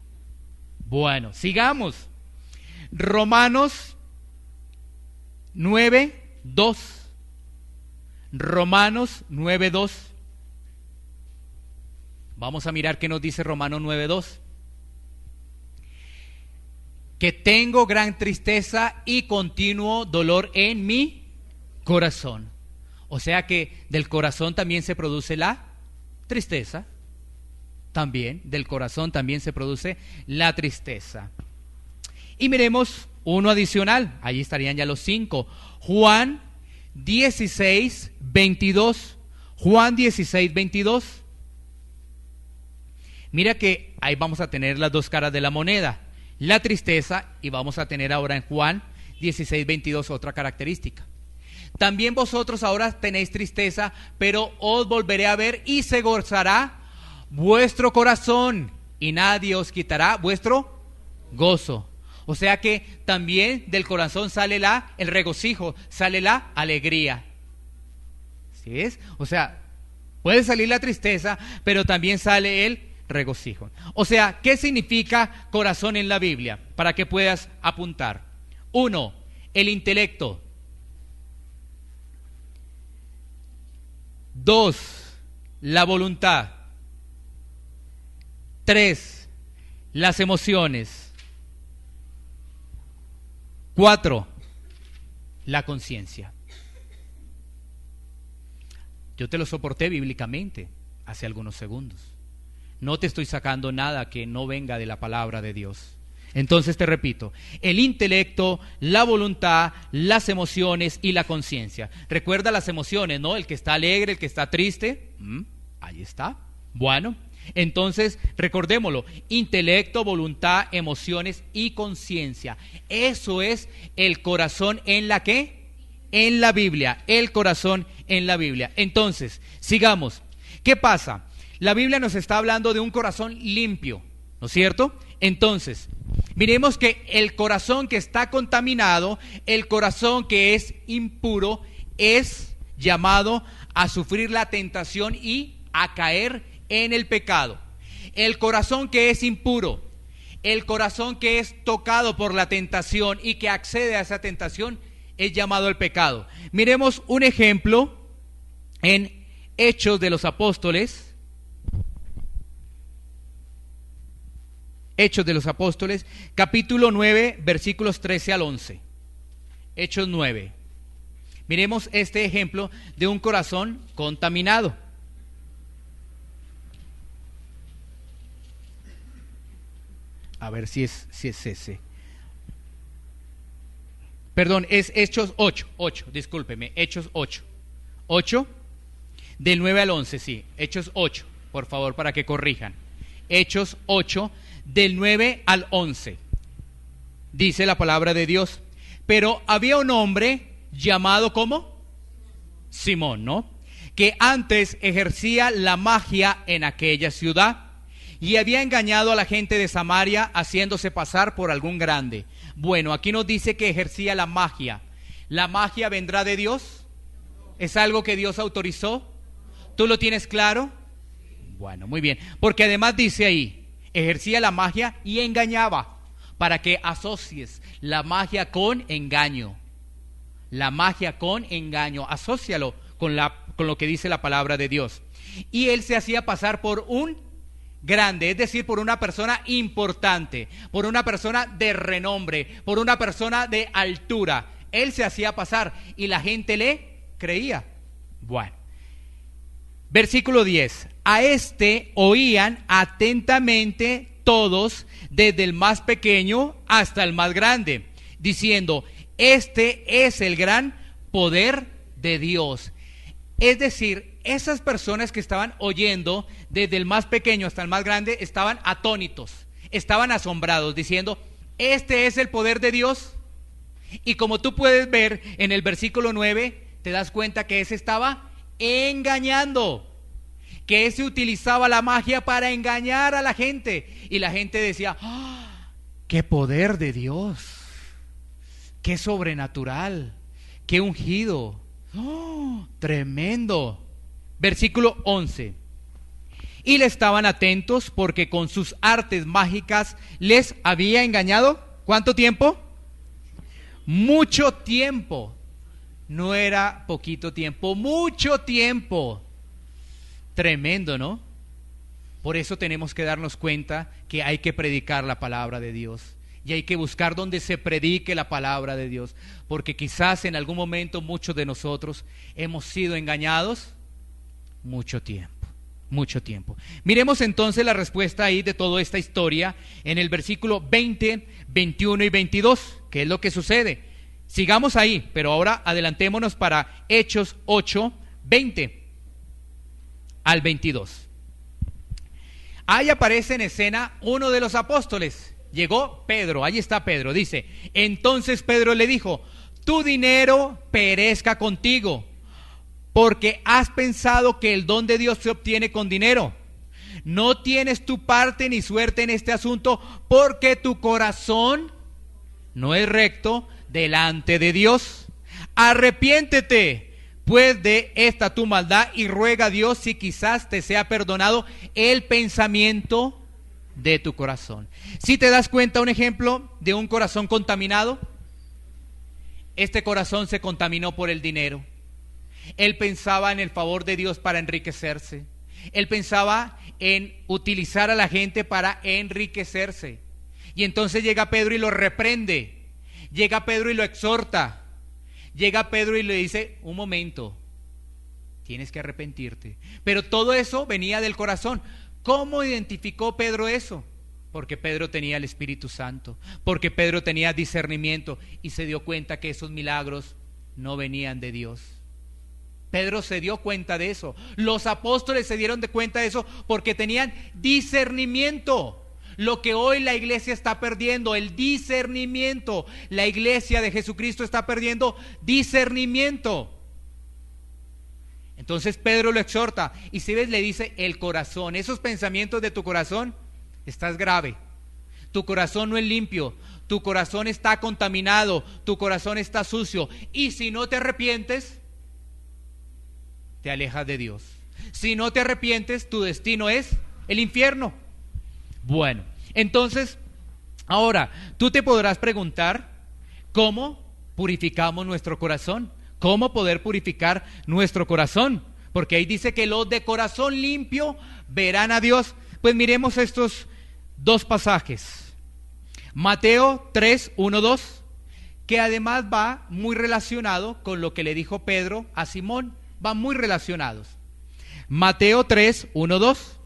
Bueno, sigamos. Romanos 9:2. Romanos 9:2. Vamos a mirar qué nos dice Romanos 9:2. Que tengo gran tristeza y continuo dolor en mi corazón. O sea que del corazón también se produce la tristeza. También del corazón también se produce la tristeza. Y miremos uno adicional. Allí estarían ya los 5. Juan 16:22. Juan 16:22. Mira que ahí vamos a tener las dos caras de la moneda. La tristeza, y vamos a tener ahora en Juan 16:22 otra característica. También vosotros ahora tenéis tristeza, pero os volveré a ver y se gozará vuestro corazón, y nadie os quitará vuestro gozo. O sea que también del corazón sale el regocijo, sale la alegría. ¿Sí es? O sea, puede salir la tristeza, pero también sale el regocijo. O sea, ¿qué significa corazón en la Biblia? Para que puedas apuntar. 1, el intelecto. 2, la voluntad. 3, las emociones. 4, la conciencia. Yo te lo soporté bíblicamente hace algunos segundos. No te estoy sacando nada que no venga de la palabra de Dios. Entonces te repito, el intelecto, la voluntad, las emociones y la conciencia. Recuerda las emociones, ¿no? El que está alegre, el que está triste. Ahí está. Bueno, entonces recordémoslo: intelecto, voluntad, emociones y conciencia. Eso es el corazón en la ¿qué? En la Biblia. El corazón en la Biblia. Entonces, sigamos. ¿Qué pasa? La Biblia nos está hablando de un corazón limpio, ¿no es cierto? Entonces, miremos que el corazón que está contaminado, el corazón que es impuro, es llamado a sufrir la tentación y a caer en el pecado. El corazón que es impuro, el corazón que es tocado por la tentación y que accede a esa tentación, es llamado el pecado. Miremos un ejemplo en Hechos de los Apóstoles. Hechos de los Apóstoles, capítulo 9, versículos 13 al 11. Hechos 9. Miremos este ejemplo de un corazón contaminado. A ver si es ese. Perdón, es Hechos 8, discúlpeme, Hechos 8. 8, del 9 al 11, sí, Hechos 8, por favor, para que corrijan. Hechos 8, del 9 al 11. Dice la palabra de Dios: pero había un hombre llamado, ¿cómo? Simón, ¿no? Que antes ejercía la magia en aquella ciudad y había engañado a la gente de Samaria haciéndose pasar por algún grande. Bueno, aquí nos dice que ejercía la magia. ¿La magia vendrá de Dios? ¿Es algo que Dios autorizó? ¿Tú lo tienes claro? Bueno, muy bien. Porque además dice ahí, ejercía la magia y engañaba, para que asocies la magia con engaño. La magia con engaño, asócialo con lo que dice la palabra de Dios. Y él se hacía pasar por un grande, es decir, por una persona importante, por una persona de renombre, por una persona de altura. Él se hacía pasar y la gente le creía. Bueno, versículo 10. A este oían atentamente todos, desde el más pequeño hasta el más grande, diciendo: este es el gran poder de Dios. Es decir, esas personas que estaban oyendo, desde el más pequeño hasta el más grande, estaban atónitos, estaban asombrados, diciendo: este es el poder de Dios. Y como tú puedes ver en el versículo 9, te das cuenta que ese estaba engañando, que ese utilizaba la magia para engañar a la gente. Y la gente decía: ¡oh, qué poder de Dios! ¡Qué sobrenatural! ¡Qué ungido! ¡Oh, tremendo! Versículo 11. Y le estaban atentos porque con sus artes mágicas les había engañado. ¿Cuánto tiempo? Mucho tiempo. No era poquito tiempo, mucho tiempo. Tremendo, ¿no? Por eso tenemos que darnos cuenta que hay que predicar la palabra de Dios. Y hay que buscar donde se predique la palabra de Dios. Porque quizás en algún momento muchos de nosotros hemos sido engañados mucho tiempo. Mucho tiempo. Miremos entonces la respuesta ahí de toda esta historia en el versículo 20, 21 y 22. ¿Qué es lo que sucede? Sigamos ahí, pero ahora adelantémonos para Hechos 8, 20 al 22. Ahí aparece en escena uno de los apóstoles. Llegó Pedro, ahí está Pedro, dice: entonces Pedro le dijo: tu dinero perezca contigo, porque has pensado que el don de Dios se obtiene con dinero. No tienes tu parte ni suerte en este asunto, porque tu corazón no es recto delante de Dios. Arrepiéntete pues de esta tu maldad y ruega a Dios si quizás te sea perdonado el pensamiento de tu corazón. Si te das cuenta, un ejemplo de un corazón contaminado, este corazón se contaminó por el dinero. Él pensaba en el favor de Dios para enriquecerse. Él pensaba en utilizar a la gente para enriquecerse. Y entonces llega Pedro y lo reprende. Llega Pedro y lo exhorta. Llega Pedro y le dice, un momento, tienes que arrepentirte. Pero todo eso venía del corazón. ¿Cómo identificó Pedro eso? Porque Pedro tenía el Espíritu Santo, porque Pedro tenía discernimiento y se dio cuenta que esos milagros no venían de Dios. Pedro se dio cuenta de eso. Los apóstoles se dieron de cuenta de eso porque tenían discernimiento. Lo que hoy la iglesia está perdiendo, el discernimiento. La iglesia de Jesucristo está perdiendo discernimiento. Entonces Pedro lo exhorta y si ves le dice el corazón, esos pensamientos de tu corazón, estás grave. Tu corazón no es limpio, tu corazón está contaminado, tu corazón está sucio y si no te arrepientes, te alejas de Dios. Si no te arrepientes, tu destino es el infierno. Bueno, entonces, ahora, tú te podrás preguntar, ¿cómo purificamos nuestro corazón? ¿Cómo poder purificar nuestro corazón? Porque ahí dice que los de corazón limpio verán a Dios. Pues miremos estos dos pasajes. Mateo 3, 1, 2, que además va muy relacionado con lo que le dijo Pedro a Simón. Van muy relacionados. Mateo 3, 1, 2.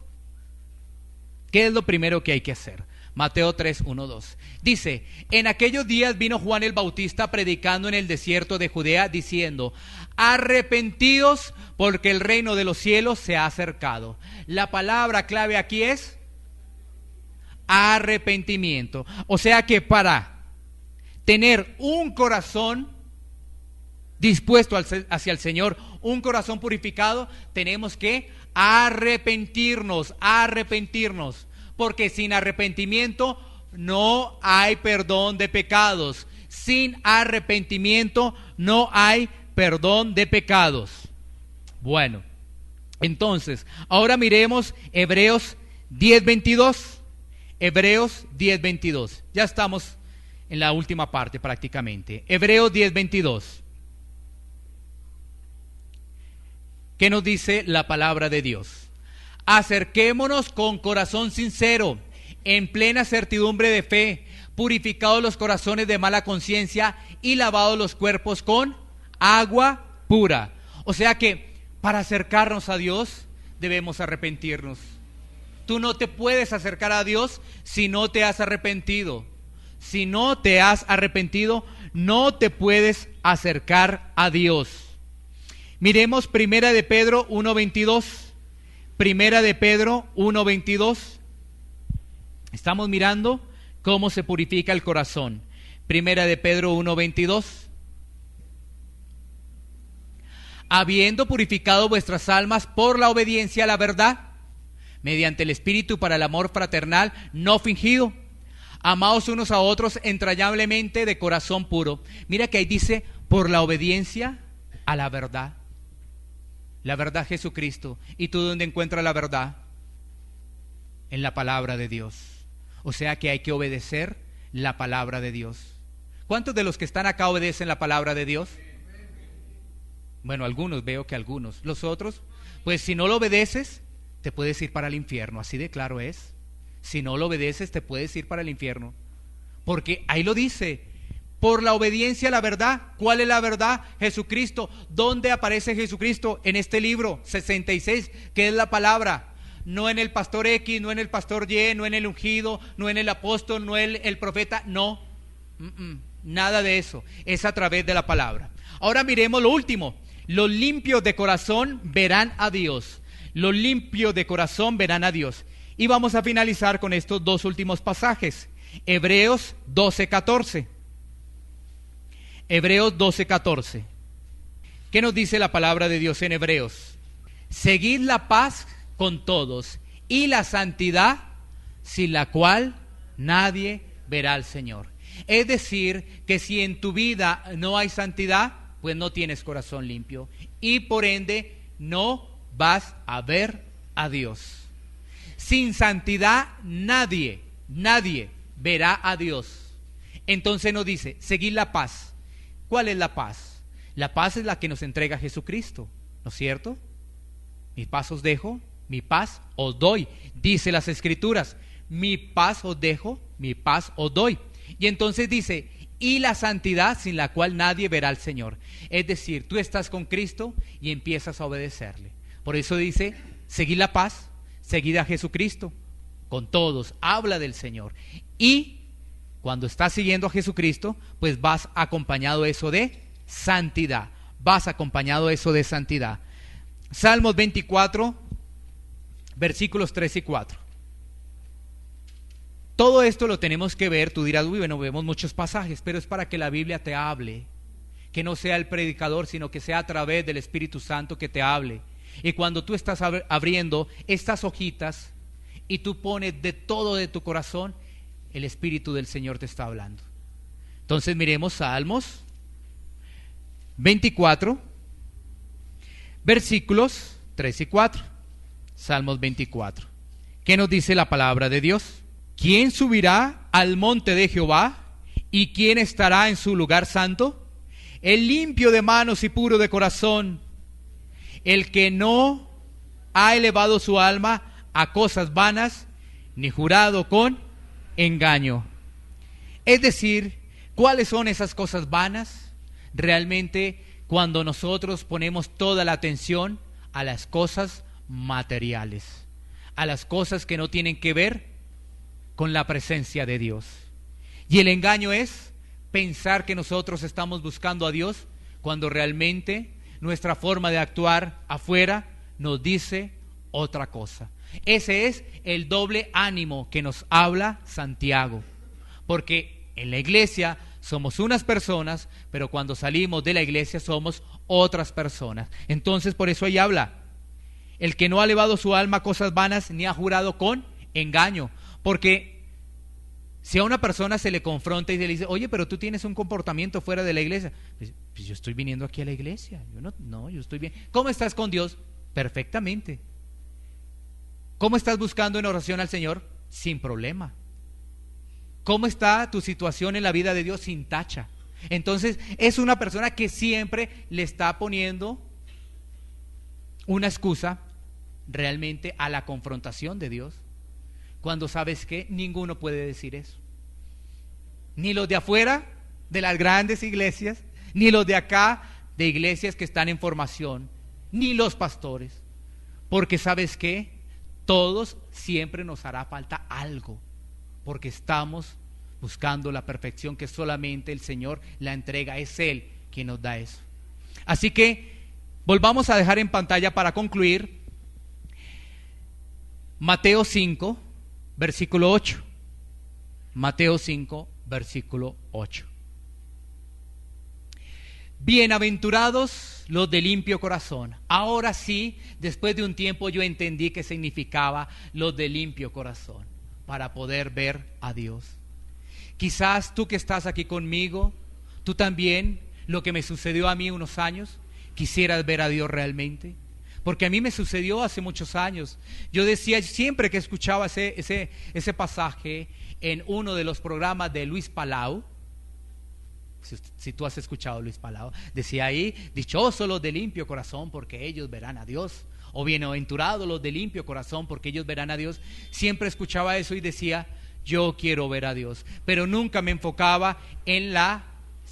¿Qué es lo primero que hay que hacer? Mateo 3, 1, 2. Dice, en aquellos días vino Juan el Bautista predicando en el desierto de Judea, diciendo, arrepentidos porque el reino de los cielos se ha acercado. La palabra clave aquí es arrepentimiento. O sea que para tener un corazón dispuesto hacia el Señor, un corazón purificado, tenemos que arrepentirnos, porque sin arrepentimiento no hay perdón de pecados. Sin arrepentimiento no hay perdón de pecados. Bueno, entonces, ahora miremos Hebreos 10:22. Hebreos 10:22. Ya estamos en la última parte prácticamente. Hebreos 10:22. ¿Qué nos dice la palabra de Dios? Acerquémonos con corazón sincero, en plena certidumbre de fe, purificados los corazones de mala conciencia y lavados los cuerpos con agua pura. O sea que para acercarnos a Dios debemos arrepentirnos. Tú no te puedes acercar a Dios si no te has arrepentido. Si no te has arrepentido, no te puedes acercar a Dios. Miremos Primera de Pedro 1:22. Primera de Pedro 1:22. Estamos mirando cómo se purifica el corazón. Primera de Pedro 1:22. Habiendo purificado vuestras almas por la obediencia a la verdad, mediante el Espíritu para el amor fraternal no fingido, amaos unos a otros entrañablemente de corazón puro. Mira que ahí dice por la obediencia a la verdad. La verdad Jesucristo. ¿Y tú dónde encuentras la verdad? En la palabra de Dios. O sea que hay que obedecer la palabra de Dios. ¿Cuántos de los que están acá obedecen la palabra de Dios? Bueno, algunos, veo que algunos. Los otros, pues si no lo obedeces, te puedes ir para el infierno. Así de claro es. Si no lo obedeces, te puedes ir para el infierno. Porque ahí lo dice. Por la obediencia a la verdad. ¿Cuál es la verdad? Jesucristo. ¿Dónde aparece Jesucristo? En este libro 66, que es la palabra. No en el pastor X, no en el pastor Y, no en el ungido, no en el apóstol, no en el profeta. No, nada de eso. Es a través de la palabra. Ahora miremos lo último. Los limpios de corazón verán a Dios. Los limpios de corazón verán a Dios. Y vamos a finalizar con estos dos últimos pasajes. Hebreos 12:14. Hebreos 12:14. ¿Qué nos dice la palabra de Dios en Hebreos? Seguid la paz con todos y la santidad sin la cual nadie verá al Señor. Es decir, que si en tu vida no hay santidad, pues no tienes corazón limpio y por ende no vas a ver a Dios. Sin santidad nadie verá a Dios. Entonces nos dice, seguid la paz. ¿Cuál es la paz? La paz es la que nos entrega Jesucristo, ¿no es cierto? Mi paz os dejo, mi paz os doy, dice las Escrituras. Mi paz os dejo, mi paz os doy. Y entonces dice, y la santidad sin la cual nadie verá al Señor. Es decir, tú estás con Cristo y empiezas a obedecerle. Por eso dice, seguid la paz, seguid a Jesucristo, con todos, habla del Señor. Y cuando estás siguiendo a Jesucristo, pues vas acompañado eso de santidad. Vas acompañado eso de santidad. Salmos 24, versículos 3 y 4. Todo esto lo tenemos que ver. Tú dirás, uy, bueno, vemos muchos pasajes, pero es para que la Biblia te hable. Que no sea el predicador, sino que sea a través del Espíritu Santo que te hable. Y cuando tú estás abriendo estas hojitas y tú pones de todo de tu corazón, el Espíritu del Señor te está hablando. Entonces miremos Salmos 24, versículos 3 y 4. Salmos 24. ¿Qué nos dice la palabra de Dios? ¿Quién subirá al monte de Jehová? ¿Y quién estará en su lugar santo? El limpio de manos y puro de corazón, el que no ha elevado su alma a cosas vanas, ni jurado con engaño. Es decir, ¿cuáles son esas cosas vanas? Realmente cuando nosotros ponemos toda la atención a las cosas materiales, a las cosas que no tienen que ver con la presencia de Dios. Y el engaño es pensar que nosotros estamos buscando a Dios cuando realmente nuestra forma de actuar afuera nos dice otra cosa. Ese es el doble ánimo que nos habla Santiago, porque en la iglesia somos unas personas, pero cuando salimos de la iglesia somos otras personas. Entonces por eso ahí habla, el que no ha elevado su alma a cosas vanas ni ha jurado con engaño. Porque si a una persona se le confronta y se le dice, oye, pero tú tienes un comportamiento fuera de la iglesia, pues yo estoy viniendo aquí a la iglesia, yo estoy bien. ¿Cómo estás con Dios? Perfectamente. ¿Cómo estás buscando en oración al Señor? Sin problema. ¿Cómo está tu situación en la vida de Dios? Sin tacha. Entonces es una persona que siempre le está poniendo una excusa realmente a la confrontación de Dios, cuando sabes que ninguno puede decir eso, ni los de afuera de las grandes iglesias, ni los de acá de iglesias que están en formación, ni los pastores, porque sabes que todos siempre nos hará falta algo, porque estamos buscando la perfección que solamente el Señor la entrega, es Él quien nos da eso. Así que volvamos a dejar en pantalla para concluir Mateo 5, versículo 8. Mateo 5, versículo 8. Bienaventurados los de limpio corazón. Ahora sí, después de un tiempo yo entendí qué significaba los de limpio corazón, para poder ver a Dios. Quizás tú que estás aquí conmigo, tú también, lo que me sucedió a mí unos años, quisieras ver a Dios realmente. Porque a mí me sucedió hace muchos años. Yo decía, siempre que escuchaba ese pasaje en uno de los programas de Luis Palau, si tú has escuchado a Luis Palau, decía ahí, dichosos los de limpio corazón porque ellos verán a Dios, o bienaventurados los de limpio corazón porque ellos verán a Dios. Siempre escuchaba eso y decía, yo quiero ver a Dios, pero nunca me enfocaba en las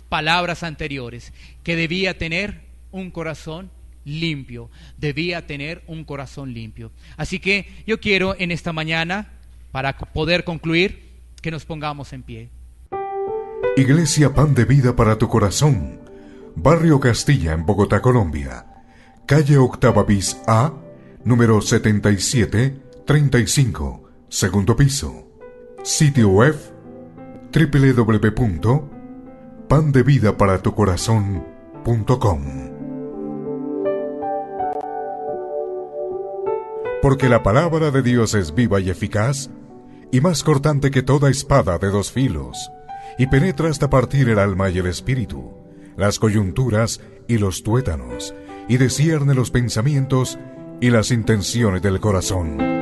palabras anteriores, que debía tener un corazón limpio, debía tener un corazón limpio. Así que yo quiero en esta mañana, para poder concluir, que nos pongamos en pie. Iglesia Pan de Vida para tu Corazón, Barrio Castilla en Bogotá, Colombia, calle Octava bis A, número 7735, segundo piso. Sitio web www.pandevidaparatucorazon.com. porque la palabra de Dios es viva y eficaz, y más cortante que toda espada de dos filos, y penetra hasta partir el alma y el espíritu, las coyunturas y los tuétanos, y discierne los pensamientos y las intenciones del corazón.